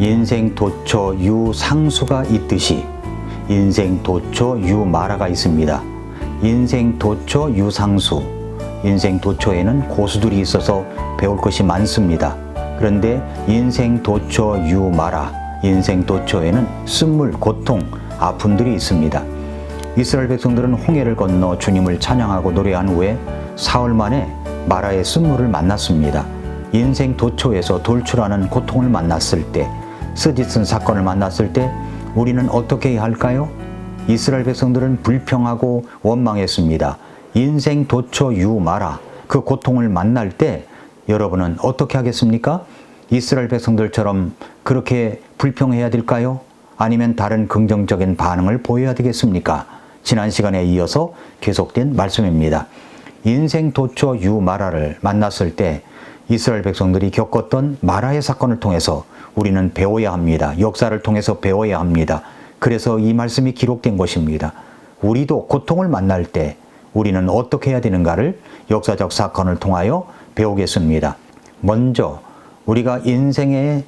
인생 도처 유상수가 있듯이 인생 도처 유마라가 있습니다. 인생 도처 유상수, 인생 도처에는 고수들이 있어서 배울 것이 많습니다. 그런데 인생 도처 유마라, 인생 도처에는 쓴물, 고통, 아픔들이 있습니다. 이스라엘 백성들은 홍해를 건너 주님을 찬양하고 노래한 후에 사흘 만에 마라의 쓴물을 만났습니다. 인생 도처에서 돌출하는 고통을 만났을 때, 스짓슨 사건을 만났을 때 우리는 어떻게 해야 할까요? 이스라엘 백성들은 불평하고 원망했습니다. 인생 도처 유마라, 그 고통을 만날 때 여러분은 어떻게 하겠습니까? 이스라엘 백성들처럼 그렇게 불평해야 될까요? 아니면 다른 긍정적인 반응을 보여야 되겠습니까? 지난 시간에 이어서 계속된 말씀입니다. 인생 도처 유마라를 만났을 때 이스라엘 백성들이 겪었던 마라의 사건을 통해서 우리는 배워야 합니다. 역사를 통해서 배워야 합니다. 그래서 이 말씀이 기록된 것입니다. 우리도 고통을 만날 때 우리는 어떻게 해야 되는가를 역사적 사건을 통하여 배우겠습니다. 먼저 우리가 인생의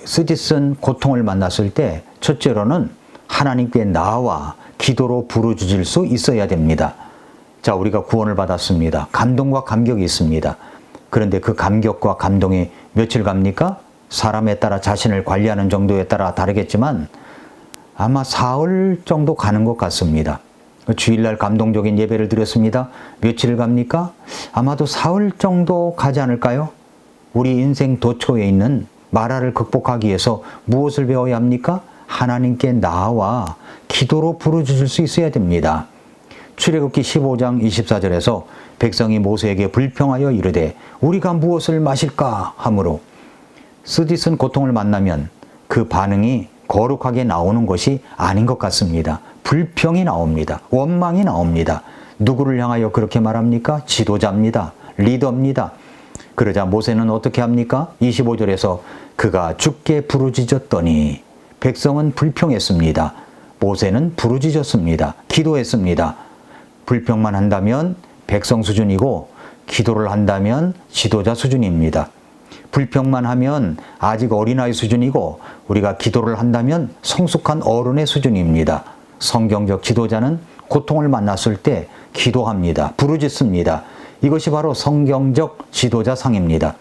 쓰디쓴 고통을 만났을 때 첫째로는 하나님께 나와 기도로 부르짖을 수 있어야 됩니다. 자, 우리가 구원을 받았습니다. 감동과 감격이 있습니다. 그런데 그 감격과 감동이 며칠 갑니까? 사람에 따라 자신을 관리하는 정도에 따라 다르겠지만 아마 사흘 정도 가는 것 같습니다. 주일날 감동적인 예배를 드렸습니다. 며칠 갑니까? 아마도 사흘 정도 가지 않을까요? 우리 인생 도처에 있는 마라를 극복하기 위해서 무엇을 배워야 합니까? 하나님께 나와 기도로 부르짖을 수 있어야 됩니다. 출애굽기 15장 24절에서 백성이 모세에게 불평하여 이르되 우리가 무엇을 마실까 하므로 쓰디쓴 고통을 만나면 그 반응이 거룩하게 나오는 것이 아닌 것 같습니다. 불평이 나옵니다. 원망이 나옵니다. 누구를 향하여 그렇게 말합니까? 지도자입니다. 리더입니다. 그러자 모세는 어떻게 합니까? 25절에서 그가 주께 부르짖었더니 백성은 불평했습니다. 모세는 부르짖었습니다. 기도했습니다. 불평만 한다면 백성 수준이고 기도를 한다면 지도자 수준입니다. 불평만 하면 아직 어린아이 수준이고 우리가 기도를 한다면 성숙한 어른의 수준입니다. 성경적 지도자는 고통을 만났을 때 기도합니다. 부르짖습니다. 이것이 바로 성경적 지도자상입니다.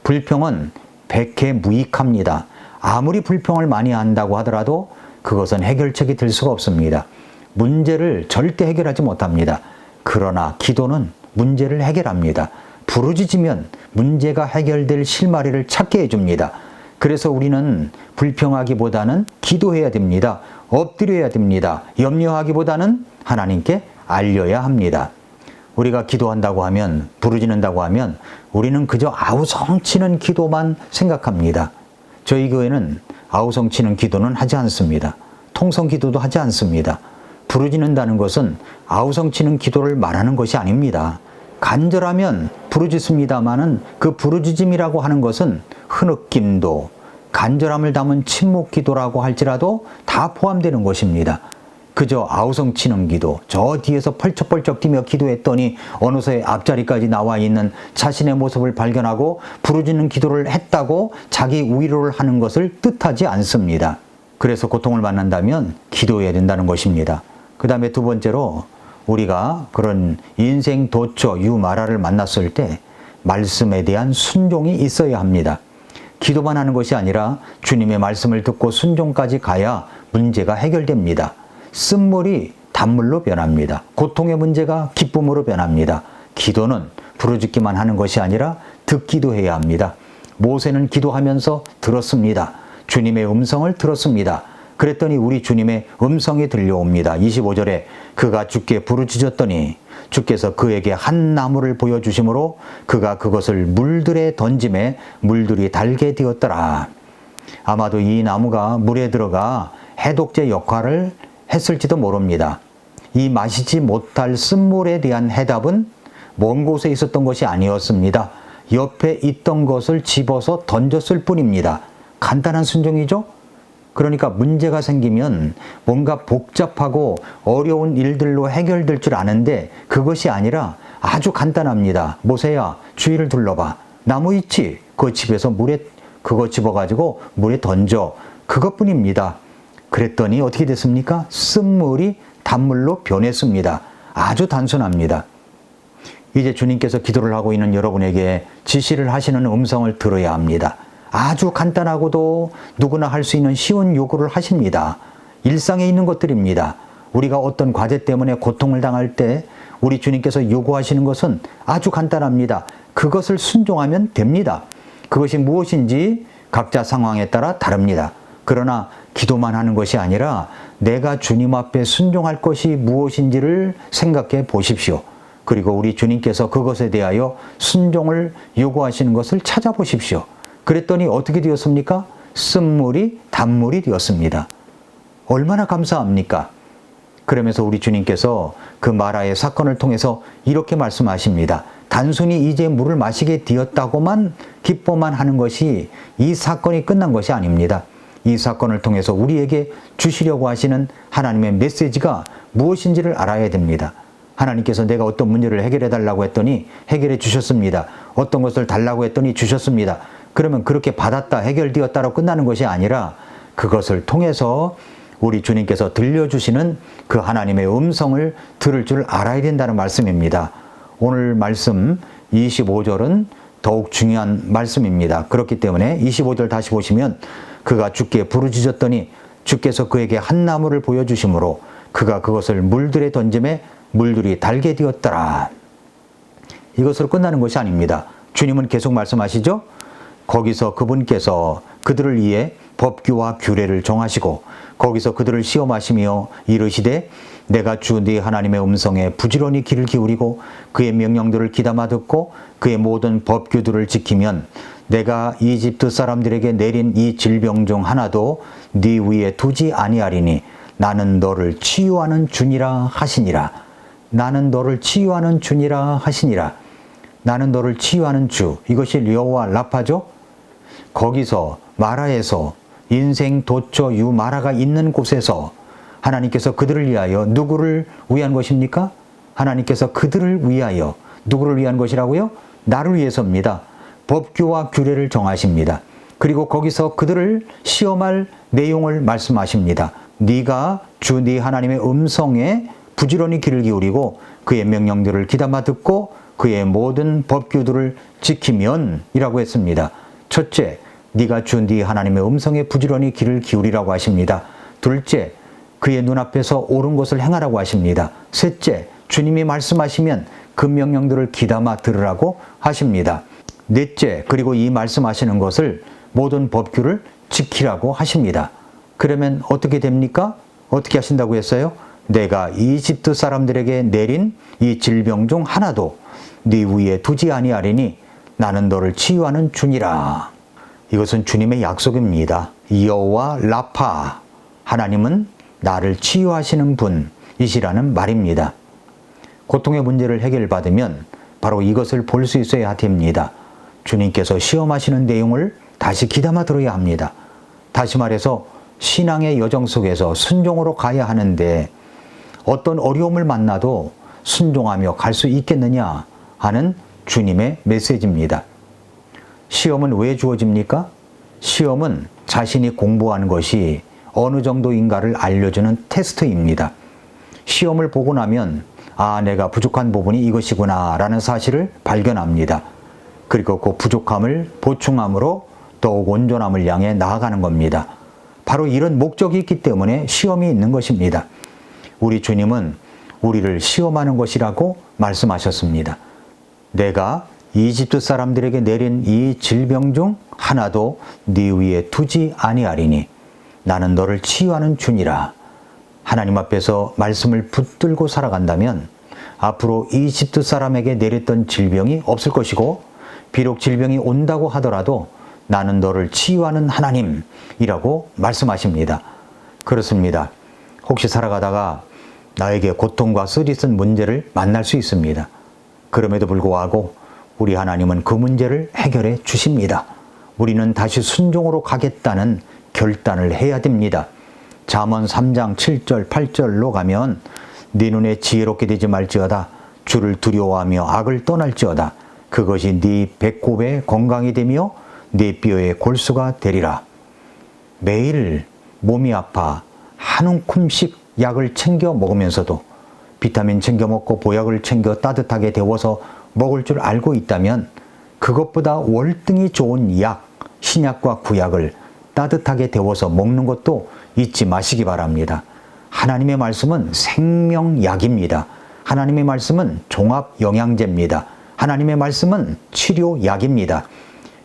불평은 백해무익합니다. 아무리 불평을 많이 한다고 하더라도 그것은 해결책이 될 수가 없습니다. 문제를 절대 해결하지 못합니다. 그러나 기도는 문제를 해결합니다. 부르짖으면 문제가 해결될 실마리를 찾게 해줍니다. 그래서 우리는 불평하기보다는 기도해야 됩니다. 엎드려야 됩니다. 염려하기보다는 하나님께 알려야 합니다. 우리가 기도한다고 하면, 부르짖는다고 하면 우리는 그저 아우성치는 기도만 생각합니다. 저희 교회는 아우성치는 기도는 하지 않습니다. 통성기도도 하지 않습니다. 부르짖는다는 것은 아우성치는 기도를 말하는 것이 아닙니다. 간절하면 부르짖습니다마는 그 부르짖음이라고 하는 것은 흐느낌도, 간절함을 담은 침묵기도라고 할지라도 다 포함되는 것입니다. 그저 아우성치는 기도, 저 뒤에서 펄쩍펄쩍 뛰며 기도했더니 어느새 앞자리까지 나와 있는 자신의 모습을 발견하고 부르짖는 기도를 했다고 자기 위로를 하는 것을 뜻하지 않습니다. 그래서 고통을 만난다면 기도해야 된다는 것입니다. 그 다음에 두 번째로 우리가 그런 인생 도처 유마라를 만났을 때 말씀에 대한 순종이 있어야 합니다. 기도만 하는 것이 아니라 주님의 말씀을 듣고 순종까지 가야 문제가 해결됩니다. 쓴물이 단물로 변합니다. 고통의 문제가 기쁨으로 변합니다. 기도는 부르짖기만 하는 것이 아니라 듣기도 해야 합니다. 모세는 기도하면서 들었습니다. 주님의 음성을 들었습니다. 그랬더니 우리 주님의 음성이 들려옵니다. 25절에 그가 주께 부르짖었더니 주께서 그에게 한 나무를 보여주심으로 그가 그것을 물들에 던짐에 물들이 달게 되었더라. 아마도 이 나무가 물에 들어가 해독제 역할을 했을지도 모릅니다. 이 마시지 못할 쓴물에 대한 해답은 먼 곳에 있었던 것이 아니었습니다. 옆에 있던 것을 집어서 던졌을 뿐입니다. 간단한 순종이죠? 그러니까 문제가 생기면 뭔가 복잡하고 어려운 일들로 해결될 줄 아는데 그것이 아니라 아주 간단합니다. 모세야, 주위를 둘러봐. 나무 있지? 그 집에서 물에 그거 집어가지고 물에 던져. 그것뿐입니다. 그랬더니 어떻게 됐습니까? 쓴물이 단물로 변했습니다. 아주 단순합니다. 이제 주님께서 기도를 하고 있는 여러분에게 지시를 하시는 음성을 들어야 합니다. 아주 간단하고도 누구나 할 수 있는 쉬운 요구를 하십니다. 일상에 있는 것들입니다. 우리가 어떤 과제 때문에 고통을 당할 때 우리 주님께서 요구하시는 것은 아주 간단합니다. 그것을 순종하면 됩니다. 그것이 무엇인지 각자 상황에 따라 다릅니다. 그러나 기도만 하는 것이 아니라 내가 주님 앞에 순종할 것이 무엇인지를 생각해 보십시오. 그리고 우리 주님께서 그것에 대하여 순종을 요구하시는 것을 찾아보십시오. 그랬더니 어떻게 되었습니까? 쓴물이 단물이 되었습니다. 얼마나 감사합니까? 그러면서 우리 주님께서 그 마라의 사건을 통해서 이렇게 말씀하십니다. 단순히 이제 물을 마시게 되었다고만 기뻐만 하는 것이 이 사건이 끝난 것이 아닙니다. 이 사건을 통해서 우리에게 주시려고 하시는 하나님의 메시지가 무엇인지를 알아야 됩니다. 하나님께서 내가 어떤 문제를 해결해 달라고 했더니 해결해 주셨습니다. 어떤 것을 달라고 했더니 주셨습니다. 그러면 그렇게 받았다, 해결되었다로 끝나는 것이 아니라 그것을 통해서 우리 주님께서 들려주시는 그 하나님의 음성을 들을 줄 알아야 된다는 말씀입니다. 오늘 말씀 25절은 더욱 중요한 말씀입니다. 그렇기 때문에 25절 다시 보시면 그가 주께 부르짖었더니 주께서 그에게 한 나무를 보여주심으로 그가 그것을 물들에 던짐에 물들이 달게 되었더라. 이것으로 끝나는 것이 아닙니다. 주님은 계속 말씀하시죠. 거기서 그분께서 그들을 위해 법규와 규례를 정하시고 거기서 그들을 시험하시며 이르시되 내가 주 네 하나님의 음성에 부지런히 귀를 기울이고 그의 명령들을 귀담아 듣고 그의 모든 법규들을 지키면 내가 이집트 사람들에게 내린 이 질병 중 하나도 네 위에 두지 아니하리니 나는 너를 치유하는 주니라 하시니라. 나는 너를 치유하는 주니라 하시니라. 나는 너를 치유하는 주. 이것이 여호와 라파죠. 거기서 마라에서 인생 도처 유 마라가 있는 곳에서 하나님께서 그들을 위하여 누구를 위한 것입니까? 하나님께서 그들을 위하여 누구를 위한 것이라고요? 나를 위해서입니다. 법규와 규례를 정하십니다. 그리고 거기서 그들을 시험할 내용을 말씀하십니다. 네가 주 네 하나님의 음성에 부지런히 귀를 기울이고 그의 명령들을 귀담아 듣고 그의 모든 법규들을 지키면 이라고 했습니다. 첫째, 네가 주 네 하나님의 음성에 부지런히 귀를 기울이라고 하십니다. 둘째, 그의 눈앞에서 옳은 것을 행하라고 하십니다. 셋째, 주님이 말씀하시면 그 명령들을 귀담아 들으라고 하십니다. 넷째, 그리고 이 말씀하시는 것을 모든 법규를 지키라고 하십니다. 그러면 어떻게 됩니까? 어떻게 하신다고 했어요? 내가 이집트 사람들에게 내린 이 질병 중 하나도 네 위에 두지 아니하리니 나는 너를 치유하는 주니라. 이것은 주님의 약속입니다. 여호와 라파, 하나님은 나를 치유하시는 분이시라는 말입니다. 고통의 문제를 해결받으면 바로 이것을 볼 수 있어야 됩니다. 주님께서 시험하시는 내용을 다시 귀담아 들어야 합니다. 다시 말해서 신앙의 여정 속에서 순종으로 가야 하는데 어떤 어려움을 만나도 순종하며 갈 수 있겠느냐 하는 주님의 메시지입니다. 시험은 왜 주어집니까? 시험은 자신이 공부하는 것이 어느 정도인가를 알려주는 테스트입니다. 시험을 보고 나면 아, 내가 부족한 부분이 이것이구나 라는 사실을 발견합니다. 그리고 그 부족함을 보충함으로 더욱 온전함을 향해 나아가는 겁니다. 바로 이런 목적이 있기 때문에 시험이 있는 것입니다. 우리 주님은 우리를 시험하는 것이라고 말씀하셨습니다. 내가 이집트 사람들에게 내린 이 질병 중 하나도 네 위에 두지 아니하리니 나는 너를 치유하는 주니라. 하나님 앞에서 말씀을 붙들고 살아간다면 앞으로 이집트 사람에게 내렸던 질병이 없을 것이고 비록 질병이 온다고 하더라도 나는 너를 치유하는 하나님이라고 말씀하십니다. 그렇습니다. 혹시 살아가다가 나에게 고통과 쓰디쓴 문제를 만날 수 있습니다. 그럼에도 불구하고 우리 하나님은 그 문제를 해결해 주십니다. 우리는 다시 순종으로 가겠다는 결단을 해야 됩니다. 잠언 3장 7절 8절로 가면 네 눈에 지혜롭게 되지 말지어다 주를 두려워하며 악을 떠날지어다 그것이 네 배꼽에 건강이 되며 네 뼈의 골수가 되리라. 매일 몸이 아파 한 움큼씩 약을 챙겨 먹으면서도 비타민 챙겨 먹고 보약을 챙겨 따뜻하게 데워서 먹을 줄 알고 있다면 그것보다 월등히 좋은 약, 신약과 구약을 따뜻하게 데워서 먹는 것도 잊지 마시기 바랍니다. 하나님의 말씀은 생명약입니다. 하나님의 말씀은 종합영양제입니다. 하나님의 말씀은 치료약입니다.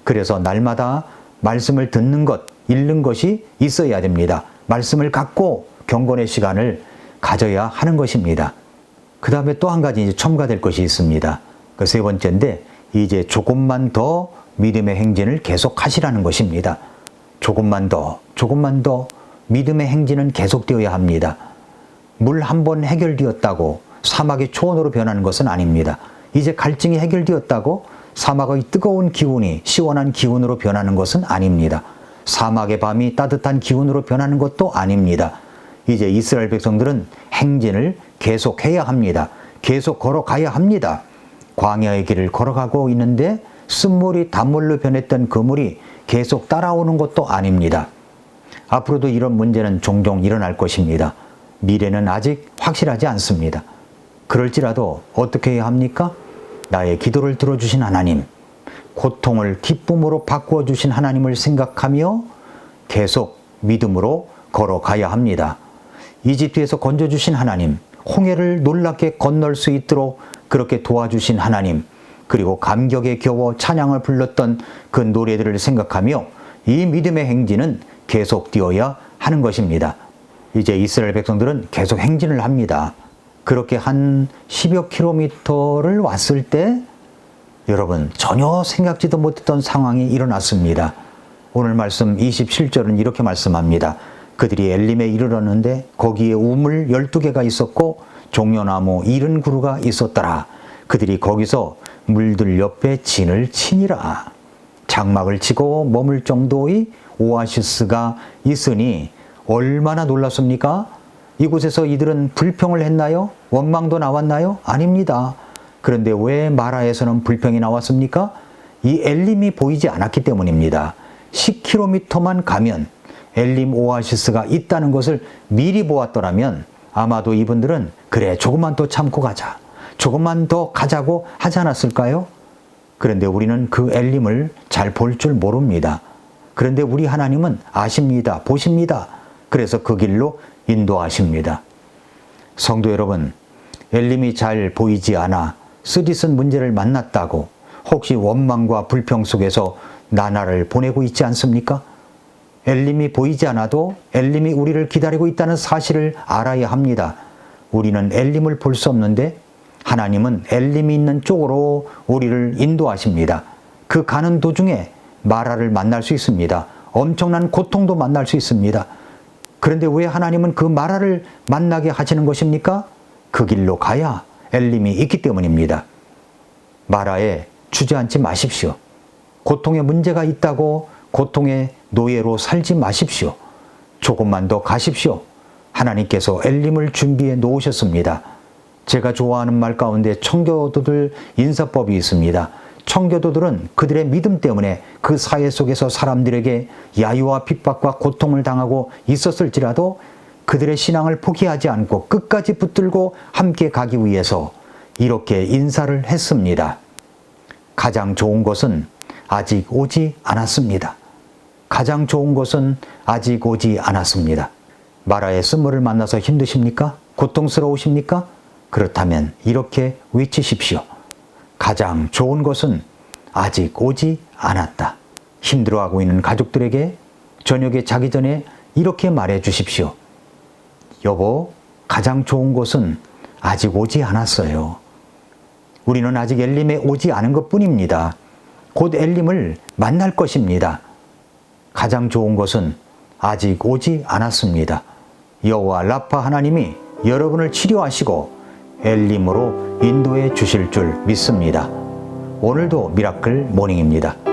그래서 날마다 말씀을 듣는 것, 읽는 것이 있어야 됩니다. 말씀을 갖고 경건의 시간을 가져야 하는 것입니다. 그 다음에 또 한 가지 이제 첨가될 것이 있습니다. 그 세 번째인데 이제 조금만 더 믿음의 행진을 계속 하시라는 것입니다. 조금만 더 믿음의 행진은 계속되어야 합니다. 물 한 번 해결되었다고 사막이 초원으로 변하는 것은 아닙니다. 이제 갈증이 해결되었다고 사막의 뜨거운 기운이 시원한 기운으로 변하는 것은 아닙니다. 사막의 밤이 따뜻한 기운으로 변하는 것도 아닙니다. 이제 이스라엘 백성들은 행진을 계속해야 합니다. 계속 걸어가야 합니다. 광야의 길을 걸어가고 있는데 쓴물이 단물로 변했던 그 물이 계속 따라오는 것도 아닙니다. 앞으로도 이런 문제는 종종 일어날 것입니다. 미래는 아직 확실하지 않습니다. 그럴지라도 어떻게 해야 합니까? 나의 기도를 들어주신 하나님, 고통을 기쁨으로 바꾸어 주신 하나님을 생각하며 계속 믿음으로 걸어가야 합니다. 이집트에서 건져주신 하나님, 홍해를 놀랍게 건널 수 있도록 그렇게 도와주신 하나님, 그리고 감격에 겨워 찬양을 불렀던 그 노래들을 생각하며 이 믿음의 행진은 계속 뛰어야 하는 것입니다. 이제 이스라엘 백성들은 계속 행진을 합니다. 그렇게 한 10여 킬로미터를 왔을 때 여러분 전혀 생각지도 못했던 상황이 일어났습니다. 오늘 말씀 27절은 이렇게 말씀합니다. 그들이 엘림에 이르렀는데 거기에 우물 12개가 있었고 종려나무 70그루가 있었더라. 그들이 거기서 물들 옆에 진을 치니라. 장막을 치고 머물 정도의 오아시스가 있으니 얼마나 놀랐습니까? 이곳에서 이들은 불평을 했나요? 원망도 나왔나요? 아닙니다. 그런데 왜 마라에서는 불평이 나왔습니까? 이 엘림이 보이지 않았기 때문입니다. 10km만 가면 엘림 오아시스가 있다는 것을 미리 보았더라면 아마도 이분들은 그래 조금만 더 참고 가자. 조금만 더 가자고 하지 않았을까요? 그런데 우리는 그 엘림을 잘 볼 줄 모릅니다. 그런데 우리 하나님은 아십니다. 보십니다. 그래서 그 길로 인도하십니다. 성도 여러분, 엘림이 잘 보이지 않아 쓰디쓴 문제를 만났다고 혹시 원망과 불평 속에서 나날을 보내고 있지 않습니까? 엘림이 보이지 않아도 엘림이 우리를 기다리고 있다는 사실을 알아야 합니다. 우리는 엘림을 볼 수 없는데 하나님은 엘림이 있는 쪽으로 우리를 인도하십니다. 그 가는 도중에 마라를 만날 수 있습니다. 엄청난 고통도 만날 수 있습니다. 그런데 왜 하나님은 그 마라를 만나게 하시는 것입니까? 그 길로 가야 엘림이 있기 때문입니다. 마라에 주저앉지 마십시오. 고통에 문제가 있다고 고통의 노예로 살지 마십시오. 조금만 더 가십시오. 하나님께서 엘림을 준비해 놓으셨습니다. 제가 좋아하는 말 가운데 청교도들 인사법이 있습니다. 청교도들은 그들의 믿음 때문에 그 사회 속에서 사람들에게 야유와 핍박과 고통을 당하고 있었을지라도 그들의 신앙을 포기하지 않고 끝까지 붙들고 함께 가기 위해서 이렇게 인사를 했습니다. 가장 좋은 것은 아직 오지 않았습니다. 가장 좋은 것은 아직 오지 않았습니다. 마라의 쓴물을 만나서 힘드십니까? 고통스러우십니까? 그렇다면 이렇게 외치십시오. 가장 좋은 것은 아직 오지 않았다. 힘들어하고 있는 가족들에게 저녁에 자기 전에 이렇게 말해 주십시오. 여보, 가장 좋은 것은 아직 오지 않았어요. 우리는 아직 엘림에 오지 않은 것 뿐입니다. 곧 엘림을 만날 것입니다. 가장 좋은 것은 아직 오지 않았습니다. 여호와 라파 하나님이 여러분을 치료하시고 엘림으로 인도해 주실 줄 믿습니다. 오늘도 미라클 모닝입니다.